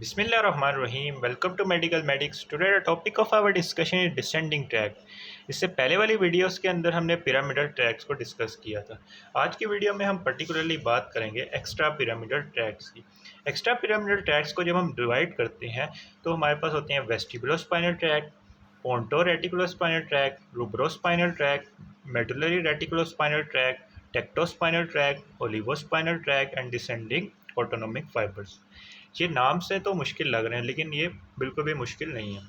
Bismillahirrahmanirrahim. Welcome to Medical Medics. Today the topic of our discussion is descending track. इससे पहले वाली videos के अंदर हमने पिरामिडल ट्रैक्स को डिस्कस किया था। आज की वीडियो में हम पर्टिकुलरली बात करेंगे एक्स्ट्रा पिरामिडल ट्रैक्स की। एक्स्ट्रा पिरामिडल ट्रैक्स को जब हम डिवाइड करते हैं तो हमारे पास होते हैं vestibulospinal tract, pontoreticulospinal tract, rubrospinal tract, medullary reticulospinal tract, tectospinal tract, olivospinal tract and descending autonomic fibres. ये नाम से तो मुश्किल लग रहे हैं लेकिन ये बिल्कुल भी मुश्किल नहीं है।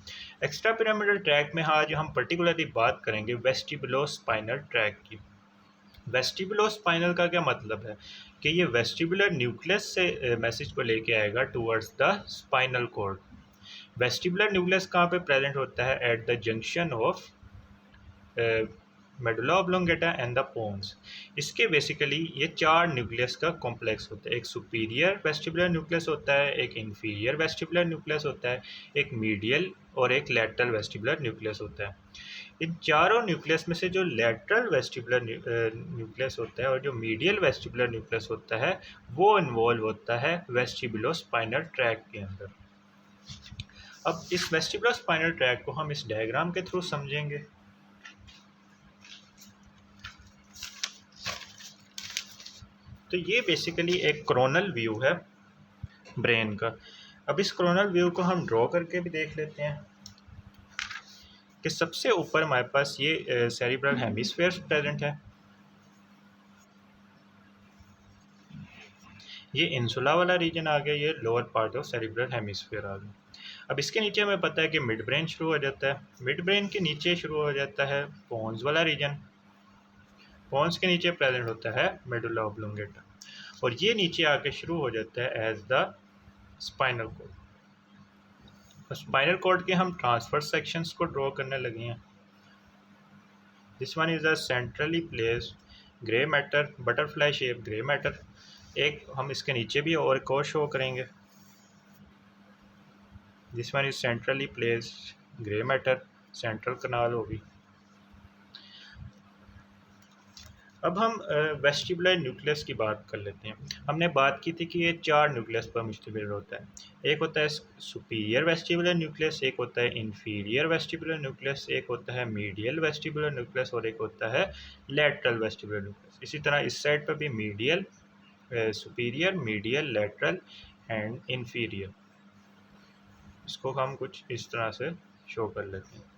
एक्स्ट्रा पिरामिडल ट्रैक में आज हम पर्टिकुलरली बात करेंगे वेस्टिबुलोस्पाइनल ट्रैक की। वेस्टिबुलोस्पाइनल का क्या मतलब है कि ये वेस्टिबुलर न्यूक्लियस से मैसेज को लेके आएगा towards the spinal cord. Vestibular nucleus कहाँ पे प्रेजेंट होता है? At the junction of medulla oblongata and the pons. इसके बेसिकली ये चार न्यूक्लियस का कॉम्प्लेक्स होता है। एक सुपीरियर वेस्टिबुलर न्यूक्लियस होता है, एक इंफीरियर वेस्टिबुलर न्यूक्लियस होता है, एक मीडियल और एक लैटरल वेस्टिबुलर न्यूक्लियस होता है। इन चारों न्यूक्लियस में से जो लैटरल वेस्टिबुलर न्यूक्लियस होता है और जो मीडियल वेस्टिबुलर न्यूक्लियस होता है वो इन्वॉल्व होता है वेस्टिबुलोस्पाइनल ट्रैक के अंदर। अब इस वेस्टिबुलोस्पाइनल ट्रैक को हम इस डायग्राम के थ्रू समझेंगे। तो ये बेसिकली एक कोरोनल व्यू है ब्रेन का। अब इस कोरोनल व्यू को हम ड्रॉ करके भी देख लेते हैं कि सबसे ऊपर हमारे पास ये सेरिब्रल हेमिस्फीयर प्रेजेंट है। ये इंसुला वाला रीजन आ गया, ये lower part of cerebral hemisphere आ गया। अब इसके नीचे हमें पता है कि मिड ब्रेन शुरू हो जाता है। मिड ब्रेन के नीचे शुरू हो जाता है पोन्स वाला रीजन। पोन्स के नीचे प्रेजेंट होता है मेडुला ऑब्लोंगेटा और ये नीचे आके शुरू हो जाता है as the spinal cord. Spinal cord के हम ट्रांसफर सेक्शंस को ड्रॉ करने लगे हैं। This one is a centrally placed grey matter, butterfly shape grey matter. एक हम इसके नीचे भी और एक और शो करेंगे। This one is centrally placed grey matter, central canal होगी। अब हम वेस्टिबुलर न्यूक्लियस की बात कर लेते हैं। हमने बात की थी कि ये चार न्यूक्लियस पर मुश्तमिल होता है। एक होता है सुपीरियर वेस्टिबुलर न्यूक्लियस, एक होता है इंफीरियर वेस्टिबुलर न्यूक्लियस, एक होता है मीडियल वेस्टिबुलर न्यूक्लियस और एक होता है लैटरल वेस्टिबुलर न्यूक्लियस। इसी तरह इस साइड पर भी medial, superior, medial, lateral and inferior. इसको हम कुछ इस तरह से शो कर लेते हैं।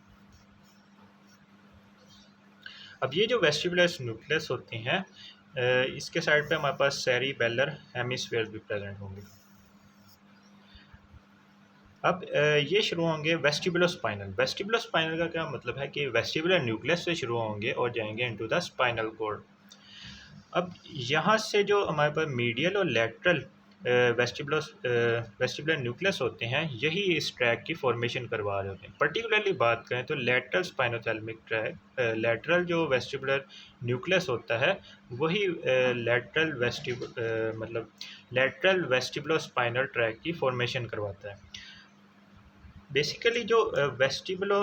अब ये जो वेस्टिबुलर न्यूक्लियस होती हैं इसके साइड पे हमारे पास सेरिबेलर हेमिस्फीयर भी प्रेजेंट होंगे। अब ये शुरू होंगे वेस्टिबुलोस्पाइनल। वेस्टिबुलोस्पाइनल का क्या मतलब है कि वेस्टिबुलर न्यूक्लियस से शुरू होंगे और जाएंगे इनटू द स्पाइनल कॉर्ड। अब यहाँ से जो हमारे पास मीडियल और लैटरल वेस्टिबुलर न्यूक्लियस होते हैं यही इस ट्रैक की फॉर्मेशन करवा रहे होते हैं। पर्टिकुलरली बात करें तो लैटरल स्पाइनोथैलेमिक ट्रैक, लैटरल जो वेस्टिबुलर न्यूक्लियस होता है वही मतलब लैटरल वेस्टिबुलोस्पाइनल ट्रैक की फॉर्मेशन करवाता है। बेसिकली जो वेस्टिबुलो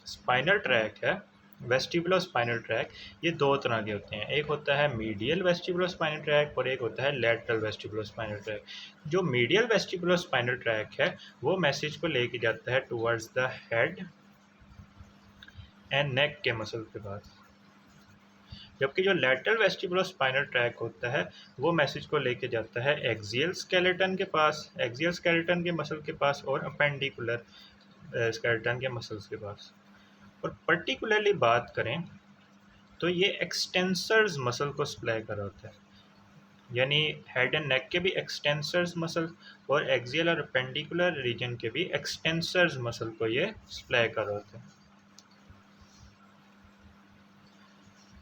स्पाइनल ट्रैक है, वेस्टिबुलोस्पाइनल ट्रैक, ये दो तरह के होते हैं। एक होता है मीडियल वेस्टिबुलोस्पाइनल ट्रैक और एक होता है लैटरल वेस्टिबुलोस्पाइनल ट्रैक। जो मीडियल वेस्टिबुलोस्पाइनल ट्रैक है वो मैसेज को लेके जाता है towards the head and neck के मसल के पास, जबकि जो लैटरल वेस्टिबुलोस्पाइनल ट्रैक होता है वो मैसेज को लेके जाता है एक्सियल स्केलेटन के पास, एक्सियल स्केलेटन के मसल के पास और अपेंडिकुलर स्केलेटन के मसल्स के पास। और पर्टिकुलरली बात करें तो ये एक्सटेंसर्स मसल को सप्लाई कर रहा होता है, यानी हेड एंड नेक के भी एक्सटेंसर्स मसल और एक्सियल और अपेंडिकुलर रीजन के भी एक्सटेंसर्स मसल को ये सप्लाई कर रहा होता है।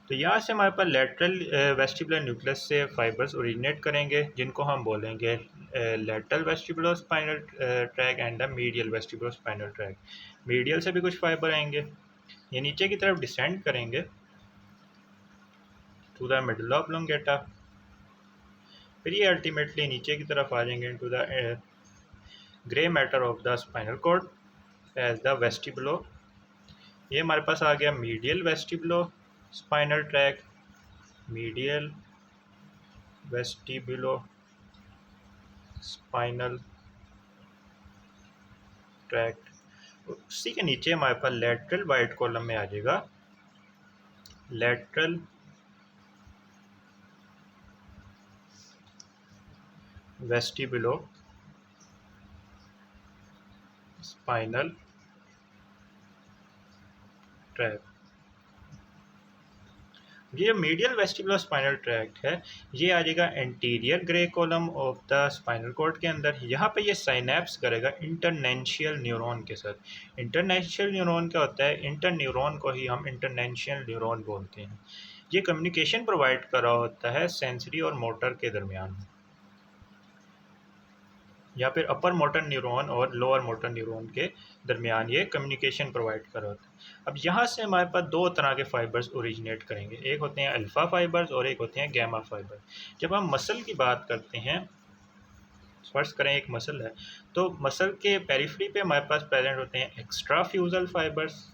तो यहाँ से हमारे पास लेटरल वेस्टिबुलर न्यूक्लियस से फाइबर्स ओरिजिनेट करेंगे जिनको हम बोलेंगे lateral vestibulospinal tract and the medial vestibulospinal tract. Medial से भी कुछ फाइबर आएंगे, ये नीचे की तरफ डिसेंड करेंगे टू द मेडुला ऑब्लोंगेटा, फिर ये अल्टीमेटली नीचे की तरफ आ जाएंगे to the grey matter of the spinal cord as the vestibulo. ये हमारे पास आ गया medial vestibulospinal tract, medial vestibulospinal tract, उसी के नीचे हमारे पास लेटरल वाइड कॉलम में आ जाएगा लेटरल वेस्टिबुलो स्पाइनल ट्रैक्ट। ये जो मीडियल वेस्टिबुलो स्पाइनल ट्रैक्ट है ये आ जाएगा anterior grey column of the spinal cord के अंदर। यहाँ पे ये साइनेप्स करेगा इंटरनेंशियल न्यूरॉन के साथ। इंटरनेंशियल न्यूरॉन क्या होता है? इंटर न्यूरॉन को ही हम इंटरनेंशियल न्यूरॉन बोलते हैं। ये कम्युनिकेशन प्रोवाइड कर रहा होता है सेंसरी और मोटर के दरमियान, या फिर अपर मोटर न्यूरॉन और लोअर मोटर न्यूरॉन के दरमियान ये कम्युनिकेशन प्रोवाइड कर रहा होता है। अब यहाँ से हमारे पास दो तरह के फाइबर्स ओरिजिनेट करेंगे, एक होते हैं अल्फ़ा फाइबर्स और एक होते हैं गैमा फाइबर। जब हम मसल की बात करते हैं, फर्ज करें एक मसल है, तो मसल के पेरिफेरी पे हमारे पास प्रेजेंट होते हैं एक्स्ट्रा फ्यूजल फाइबर्स,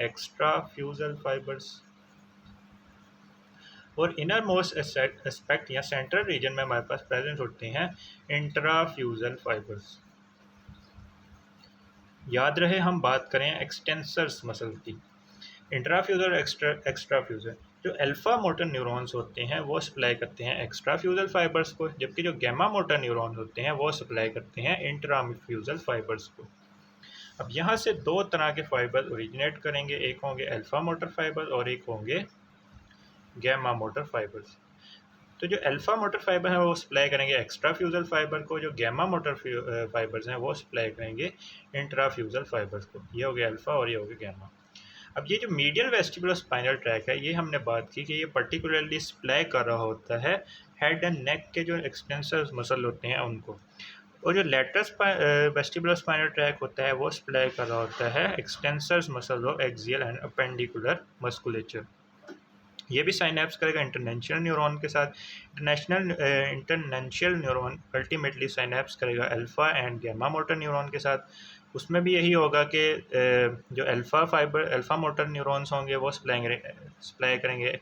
एक्स्ट्रा फ्यूजल फाइबर्स, और इनर मोस्ट एस्पेक्ट या सेंट्रल रीजन में हमारे पास प्रेजेंट होते हैं इंट्राफ्यूजल फाइबर्स। याद रहे हम बात करें एक्सटेंसर्स मसल की। इंट्राफ्यूजल एक्स्ट्राफ्यूजल, जो अल्फा मोटर न्यूरॉन्स होते हैं वो सप्लाई करते हैं एक्स्ट्राफ्यूजल फाइबर्स को, जबकि जो गैमा मोटर न्यूरॉन होते हैं वो सप्लाई करते हैं इंट्राफ्यूजल फाइबर्स को। अब यहाँ से दो तरह के फाइबर ओरिजिनेट करेंगे, एक होंगे अल्फा मोटर फाइबर और एक होंगे गैमा मोटर फाइबर्स। तो जो अल्फा मोटर फाइबर है वो सप्लाई करेंगे एक्स्ट्रा फ्यूजल फाइबर को, जो गैमा मोटर फाइबर्स हैं वो सप्लाई करेंगे इंट्रा फ्यूजल फाइबर्स को। ये हो गया अल्फा और ये हो गया गैमा। अब ये जो मीडियल वेस्टिबुलो स्पाइनल ट्रैक है ये हमने बात की कि ये पर्टिकुलरली सप्लाई कर रहा होता है हेड एंड नेक के जो एक्सटेंसर मसल होते हैं उनको, और जो लेटरल वेस्टिबुलो स्पाइनल ट्रैक होता है वो सप्लाई कर रहा होता है extensor muscle of axial and appendicular musculature. ये भी साइनेप्स करेगा इंटरनेंशियल न्यूरॉन के साथ। इंटरनेंशियल न्यूरॉन अल्टीमेटली साइनेप्स करेगा alpha and gamma motor neuron के साथ। उसमें भी यही होगा कि जो अल्फ़ा मोटर न्यूरॉन्स होंगे वो सप्लाई करेंगे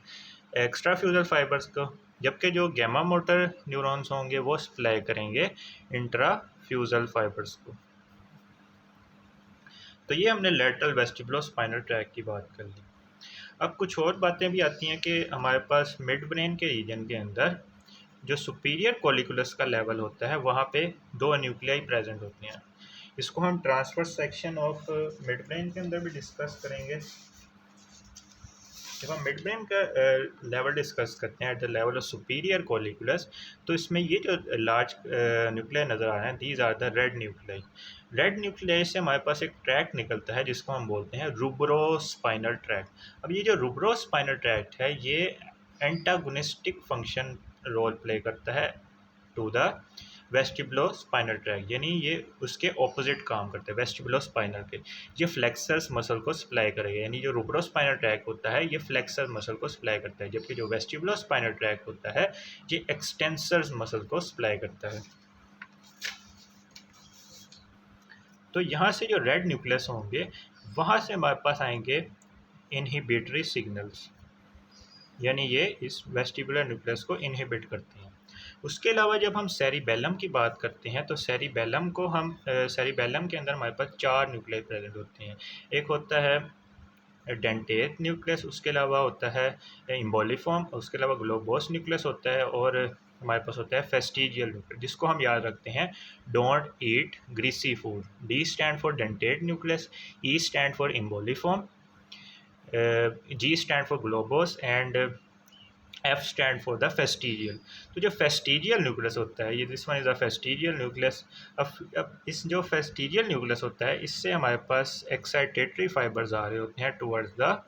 एक्स्ट्रा फ्यूजल फाइबर्स को, जबकि जो गैमा मोटर न्यूरॉन्स होंगे वो सप्लाई करेंगे इंट्रा फ्यूजल फाइबर्स को। तो ये हमने लेटरल वेस्टिबुलो स्पाइनल ट्रैक की बात कर ली। अब कुछ और बातें भी आती हैं कि हमारे पास मिड ब्रेन के रीजन के अंदर जो सुपीरियर कॉलिकुलस का लेवल होता है वहाँ पे दो न्यूक्लियाई प्रेजेंट होते हैं। इसको हम transverse section of mid brain के अंदर भी डिस्कस करेंगे। जब हम मिड ब्रेन का लेवल डिस्कस करते हैं at the level of superior colliculus, तो इसमें ये जो लार्ज न्यूक्लियाई नज़र आ रहे हैं these are the red nuclei. Red nuclei से हमारे पास एक ट्रैक निकलता है जिसको हम बोलते हैं रूब्रोस्पाइनल ट्रैक्ट। अब ये जो रूब्रोस्पाइनल ट्रैक्ट है ये एंटागोनिस्टिक फंक्शन रोल प्ले करता है टू द वेस्टिबुलो स्पाइनल ट्रैक, यानी ये उसके ऑपोजिट काम करते हैं वेस्टिबुलो स्पाइनल के। ये फ्लेक्सर्स मसल को सप्लाई करेगा, यानी जो रूब्रो स्पाइनल ट्रैक होता है ये फ्लेक्सर मसल को सप्लाई करता है, जबकि जो वेस्टिबुलो स्पाइनल ट्रैक होता है ये एक्सटेंसर्स मसल को सप्लाई करता है। तो यहाँ से जो रेड न्यूक्लियस होंगे वहाँ से हमारे पास आएंगे इनहिबिटरी सिग्नल्स, यानी ये इस वेस्टिबुलर न्यूक्लियस को इनहिबिट करते हैं। उसके अलावा जब हम सेरिबेलम की बात करते हैं तो सेरिबेलम के अंदर हमारे पास चार न्यूक्लियस प्रेजेंट होते हैं। एक होता है डेंटेट न्यूक्लियस, उसके अलावा होता है इम्बोलिफॉर्म, उसके अलावा ग्लोबोस न्यूक्लियस होता है, और हमारे पास होता है फेस्टिजियल न्यूक्लियस, जिसको हम याद रखते हैं don't eat greasy food. D stand for dentate nucleus, E stand for emboliform, G stand for globose and F stand for the fastigial. तो जो फेस्टिजियल न्यूक्लियस होता है ये this one is a fastigial nucleus. अब इस जो fastigial nucleus होता है इससे हमारे पास एक्साइटेटरी फाइबर्स आ रहे होते हैं टुवर्ड्स द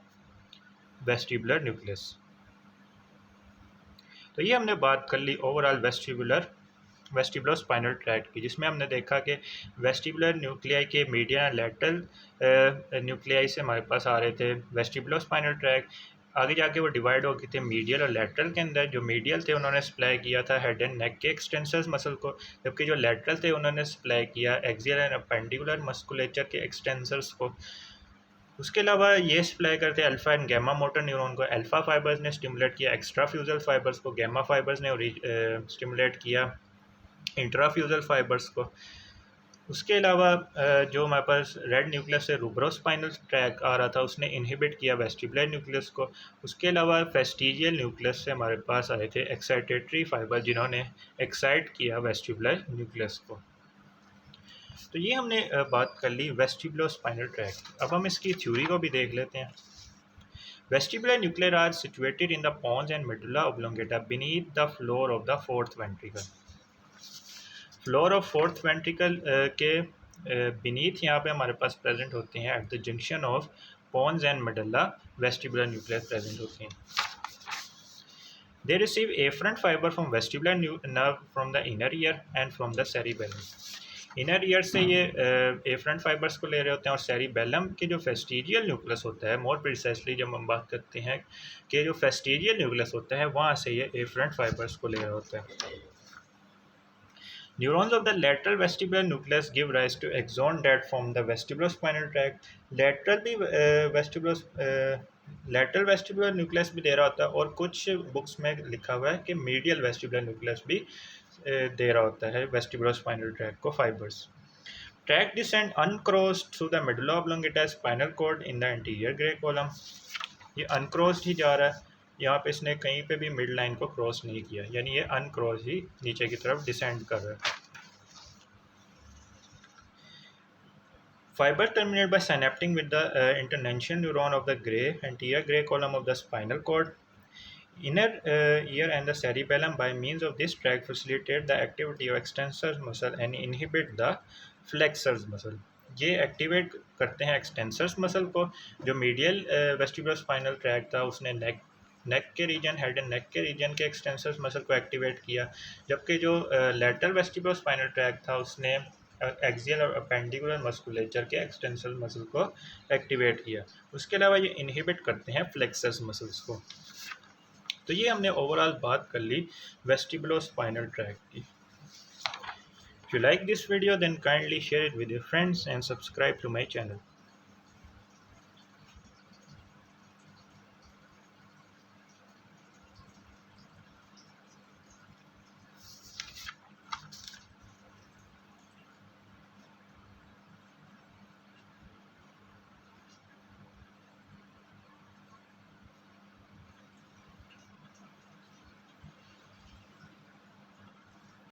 वेस्टिबुलर न्यूक्लियस। तो ये हमने बात कर ली ओवरऑल वेस्टिबुलो स्पाइनल ट्रैक्ट की, जिसमें हमने देखा कि वेस्टिबुलर न्यूक्लियाई के मीडियन एंड लेटरल न्यूक्लियाई से हमारे पास आ रहे थे वेस्टिबुलो स्पाइनल ट्रैक्ट। आगे जाके वो डिवाइड हो गए थे मीडियल और लेटरल के अंदर। जो मीडियल थे उन्होंने सप्लाई किया था हेड एंड नेक के एक्सटेंसर्स मसल को, जबकि जो लेटरल थे उन्होंने सप्लाई किया एक्सियल एंड अपेंडिकुलर मस्कुलेचर के एक्सटेंसर्स को। उसके अलावा ये सप्लाई करते हैं alpha and gamma motor neuron को। अल्फ़ा फाइबर्स ने स्टिमुलेट किया एक्स्ट्रा फ्यूजल फाइबर्स को, गैमा फाइबर्स ने स्टिमुलेट किया इंट्राफ्यूजल फाइबर्स को। उसके अलावा जो हमारे पास रेड न्यूक्लियस से रूब्रोस्पाइनल ट्रैक आ रहा था उसने इनहिबिट किया वेस्टिबुलर न्यूक्लियस को। उसके अलावा फेस्टिजियल न्यूक्लियस से हमारे पास आए थे एक्साइटेटरी फाइबर जिन्होंने एक्साइट किया वेस्टिबुलर न्यूक्लियस को। तो ये हमने बात कर ली वेस्टिबुलोस्पाइनल ट्रैक। अब हम इसकी थ्योरी को भी देख लेते हैं। Vestibular nuclei are situated in the pons and medulla oblongata beneath the floor of the fourth ventricle. Floor of fourth ventricle के बीनीथ यहाँ पे हमारे पास प्रेजेंट होते हैं at the junction of pons and medulla vestibular nucleus present होते हैं। They receive afferent fibre from vestibular nerve from the inner ear and from the cerebellum. Inner ear से ये एफरेंट फाइबर्स को ले रहे होते हैं और सेरिबेलम के जो फेस्टिजियल न्यूक्लियस होता है, मोर प्रिसाइसली जब हम बात करते हैं कि जो फेस्टिजियल न्यूक्लियस होता है वहाँ से ये एफरेंट फाइबर्स को ले रहा होता है। Neurons of the lateral vestibular nucleus give rise to axon that form the vestibulospinal tract. Lateral vestibular nucleus भी दे रहा होता है और कुछ बुक्स में लिखा हुआ है कि medial vestibular nucleus भी दे रहा होता है vestibulospinal tract को fibers. Tract descend uncrossed through the medulla oblongata spinal cord in the anterior gray column. ये uncrossed ही जा रहा है, यहाँ पे इसने कहीं पे भी मिड लाइन को क्रॉस नहीं किया, यानी ये अनक्रॉस ही नीचे की तरफ डिसेंड कर रहा है। Fibre terminate by synapting with the internuncial neuron of the grey anterior gray column of the spinal cord. Inner ear and the cerebellum by means of this tract facilitate the activity of extensor muscle and inhibit the flexors muscle. ये activate करते हैं extensors muscle को। जो medial vestibulospinal track था उसने नेक के reason, head and neck के reason के एक्सटेंसर्स मसल को एक्टिवेट किया, जबकि जो लेटरल वेस्टिबुलोस्पाइनल ट्रैक था उसने एक्सियल और अपेंडिकुलर मस्कुलेचर के एक्सटेंसर मसल को एक्टिवेट किया। उसके अलावा ये इनहिबिट करते हैं फ्लेक्सस मसल्स को। तो ये हमने ओवरऑल बात कर ली वेस्टिबुलोस्पाइनल ट्रैक की। If you like this video then kindly share it with your friends and subscribe to my channel.